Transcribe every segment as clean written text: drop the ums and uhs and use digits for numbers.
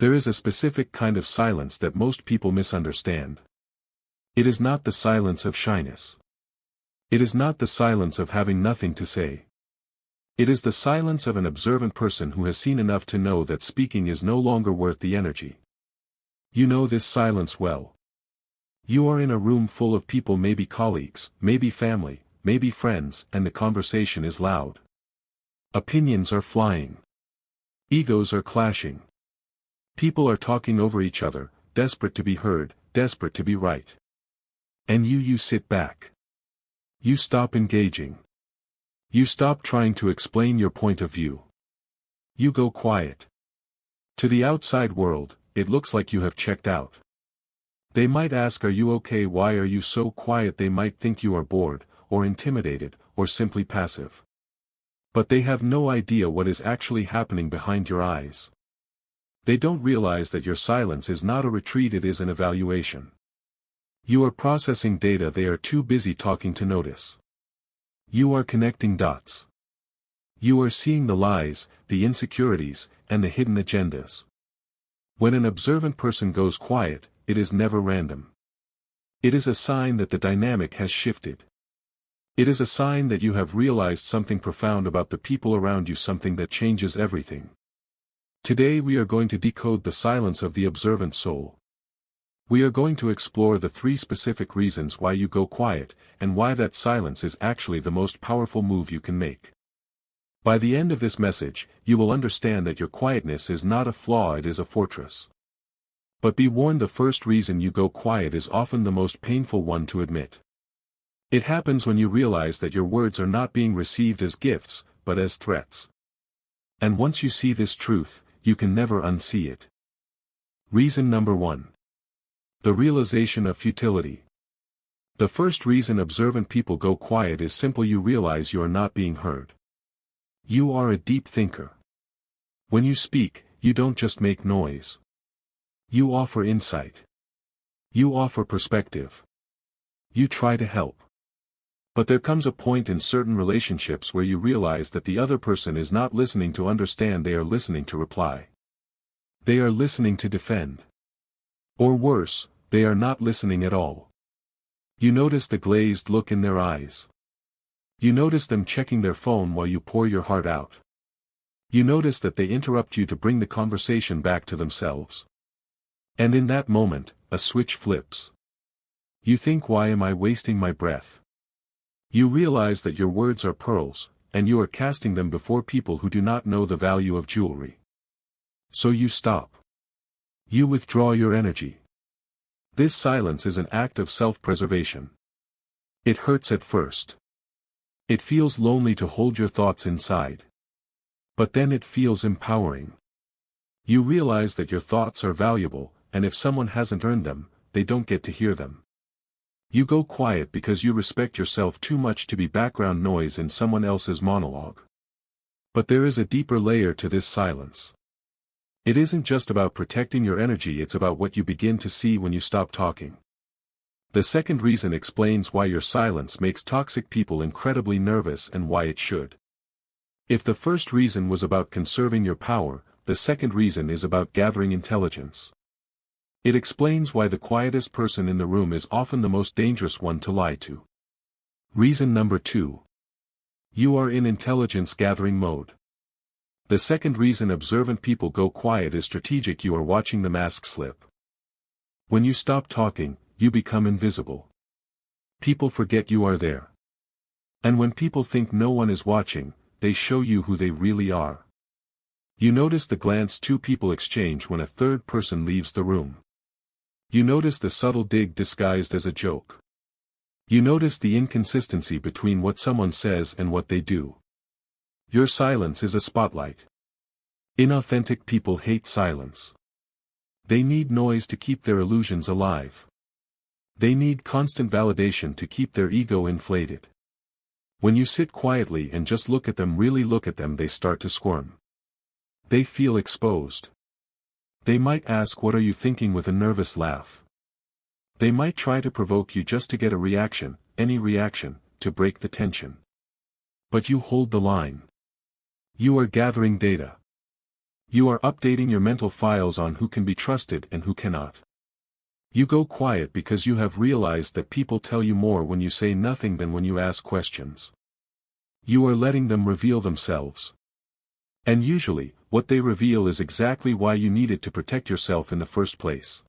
There is a specific kind of silence that most people misunderstand. It is not the silence of shyness. It is not the silence of having nothing to say. It is the silence of an observant person who has seen enough to know that speaking is no longer worth the energy. You know this silence well. You are in a room full of people, maybe colleagues, maybe family, maybe friends, and the conversation is loud. Opinions are flying. Egos are clashing. People are talking over each other, desperate to be heard, desperate to be right. And you sit back. You stop engaging. You stop trying to explain your point of view. You go quiet. To the outside world, it looks like you have checked out. They might ask, "Are you okay? Why are you so quiet?" They might think you are bored, or intimidated, or simply passive. But they have no idea what is actually happening behind your eyes. They don't realize that your silence is not a retreat, it is an evaluation. You are processing data they are too busy talking to notice. You are connecting dots. You are seeing the lies, the insecurities, and the hidden agendas. When an observant person goes quiet, it is never random. It is a sign that the dynamic has shifted. It is a sign that you have realized something profound about the people around you, something that changes everything. Today we are going to decode the silence of the observant soul. We are going to explore the 3 specific reasons why you go quiet, and why that silence is actually the most powerful move you can make. By the end of this message, you will understand that your quietness is not a flaw, it is a fortress. But be warned, the first reason you go quiet is often the most painful one to admit. It happens when you realize that your words are not being received as gifts, but as threats. And once you see this truth, you can never unsee it. Reason number 1. The realization of futility. The first reason observant people go quiet is simple: you realize you are not being heard. You are a deep thinker. When you speak, you don't just make noise. You offer insight. You offer perspective. You try to help. But there comes a point in certain relationships where you realize that the other person is not listening to understand, they are listening to reply. They are listening to defend. Or worse, they are not listening at all. You notice the glazed look in their eyes. You notice them checking their phone while you pour your heart out. You notice that they interrupt you to bring the conversation back to themselves. And in that moment, a switch flips. You think, why am I wasting my breath? You realize that your words are pearls, and you are casting them before people who do not know the value of jewelry. So you stop. You withdraw your energy. This silence is an act of self-preservation. It hurts at first. It feels lonely to hold your thoughts inside. But then it feels empowering. You realize that your thoughts are valuable, and if someone hasn't earned them, they don't get to hear them. You go quiet because you respect yourself too much to be background noise in someone else's monologue. But there is a deeper layer to this silence. It isn't just about protecting your energy, it's about what you begin to see when you stop talking. The second reason explains why your silence makes toxic people incredibly nervous and why it should. If the first reason was about conserving your power, the second reason is about gathering intelligence. It explains why the quietest person in the room is often the most dangerous one to lie to. Reason number 2. You are in intelligence gathering mode. The second reason observant people go quiet is strategic: you are watching the mask slip. When you stop talking, you become invisible. People forget you are there. And when people think no one is watching, they show you who they really are. You notice the glance 2 people exchange when a third person leaves the room. You notice the subtle dig disguised as a joke. You notice the inconsistency between what someone says and what they do. Your silence is a spotlight. Inauthentic people hate silence. They need noise to keep their illusions alive. They need constant validation to keep their ego inflated. When you sit quietly and just look at them, really look at them, they start to squirm. They feel exposed. They might ask, "What are you thinking?" with a nervous laugh. They might try to provoke you just to get a reaction, any reaction, to break the tension. But you hold the line. You are gathering data. You are updating your mental files on who can be trusted and who cannot. You go quiet because you have realized that people tell you more when you say nothing than when you ask questions. You are letting them reveal themselves. And usually, what they reveal is exactly why you needed to protect yourself in the first place.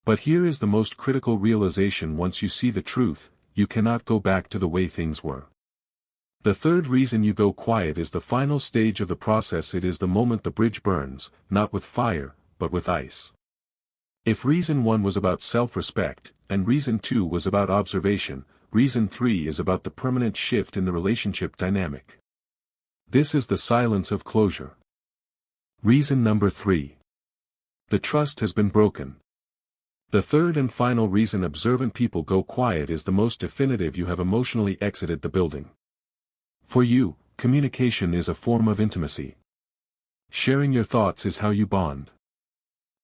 But here is the most critical realization: once you see the truth, you cannot go back to the way things were. The third reason you go quiet is the final stage of the process. It is the moment the bridge burns, not with fire, but with ice. If reason 1 was about self-respect, and reason 2 was about observation, reason 3 is about the permanent shift in the relationship dynamic. This is the silence of closure. Reason number 3. The trust has been broken. The third and final reason observant people go quiet is the most definitive: you have emotionally exited the building. For you, communication is a form of intimacy. Sharing your thoughts is how you bond.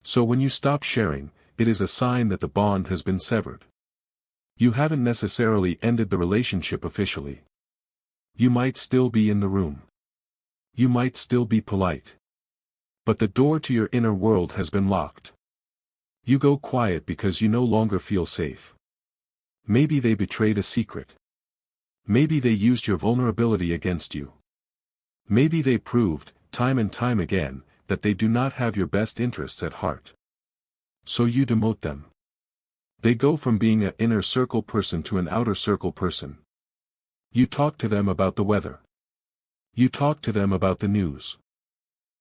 So when you stop sharing, it is a sign that the bond has been severed. You haven't necessarily ended the relationship officially. You might still be in the room. You might still be polite. But the door to your inner world has been locked. You go quiet because you no longer feel safe. Maybe they betrayed a secret. Maybe they used your vulnerability against you. Maybe they proved, time and time again, that they do not have your best interests at heart. So you demote them. They go from being an inner circle person to an outer circle person. You talk to them about the weather. You talk to them about the news.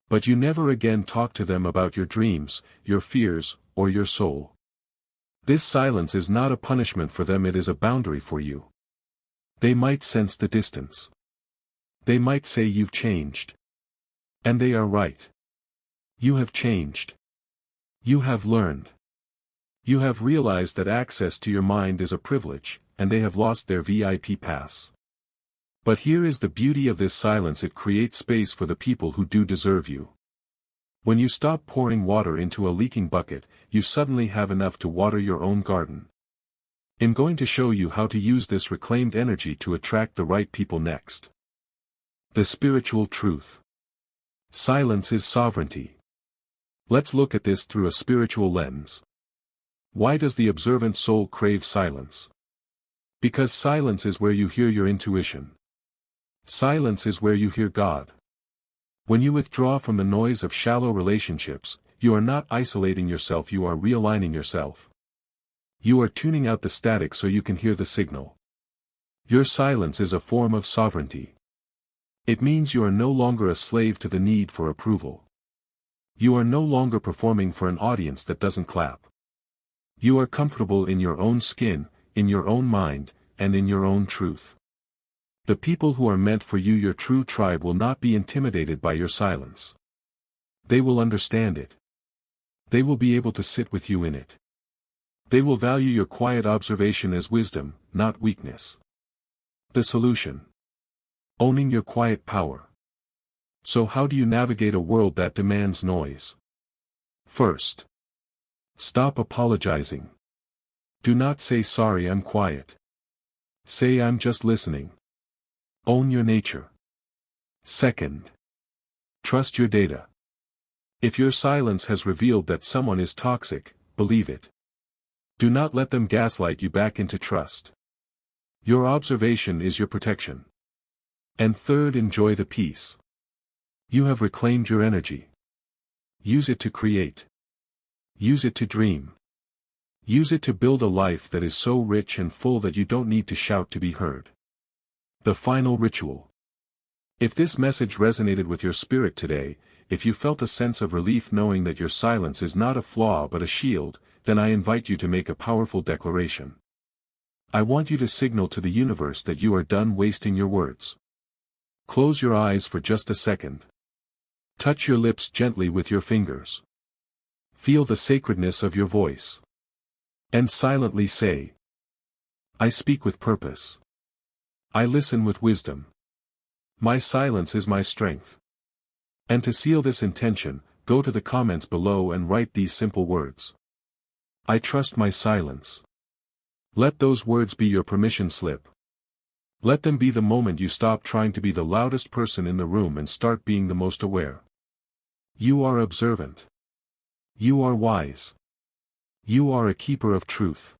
But you never again talk to them about your dreams, your fears, or your soul. This silence is not a punishment for them, it is a boundary for you. They might sense the distance. They might say you've changed. And they are right. You have changed. You have learned. You have realized that access to your mind is a privilege, and they have lost their VIP pass. But here is the beauty of this silence: it creates space for the people who do deserve you. When you stop pouring water into a leaking bucket, you suddenly have enough to water your own garden. I'm going to show you how to use this reclaimed energy to attract the right people next. The spiritual truth. Silence is sovereignty. Let's look at this through a spiritual lens. Why does the observant soul crave silence? Because silence is where you hear your intuition. Silence is where you hear God. When you withdraw from the noise of shallow relationships, you are not isolating yourself, you are realigning yourself. You are tuning out the static so you can hear the signal. Your silence is a form of sovereignty. It means you are no longer a slave to the need for approval. You are no longer performing for an audience that doesn't clap. You are comfortable in your own skin, in your own mind, and in your own truth. The people who are meant for you, your true tribe, will not be intimidated by your silence. They will understand it. They will be able to sit with you in it. They will value your quiet observation as wisdom, not weakness. The solution: owning your quiet power. So how do you navigate a world that demands noise? First, stop apologizing. Do not say sorry, I'm quiet. Say I'm just listening. Own your nature. Second, trust your data. If your silence has revealed that someone is toxic, believe it. Do not let them gaslight you back into trust. Your observation is your protection. And third, enjoy the peace. You have reclaimed your energy. Use it to create. Use it to dream. Use it to build a life that is so rich and full that you don't need to shout to be heard. The final ritual. If this message resonated with your spirit today, if you felt a sense of relief knowing that your silence is not a flaw but a shield, then I invite you to make a powerful declaration. I want you to signal to the universe that you are done wasting your words. Close your eyes for just a second. Touch your lips gently with your fingers. Feel the sacredness of your voice. And silently say, I speak with purpose. I listen with wisdom. My silence is my strength. And to seal this intention, go to the comments below and write these simple words. I trust my silence. Let those words be your permission slip. Let them be the moment you stop trying to be the loudest person in the room and start being the most aware. You are observant. You are wise. You are a keeper of truth.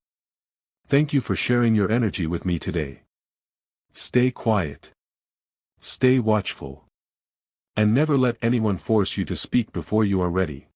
Thank you for sharing your energy with me today. Stay quiet. Stay watchful. And never let anyone force you to speak before you are ready.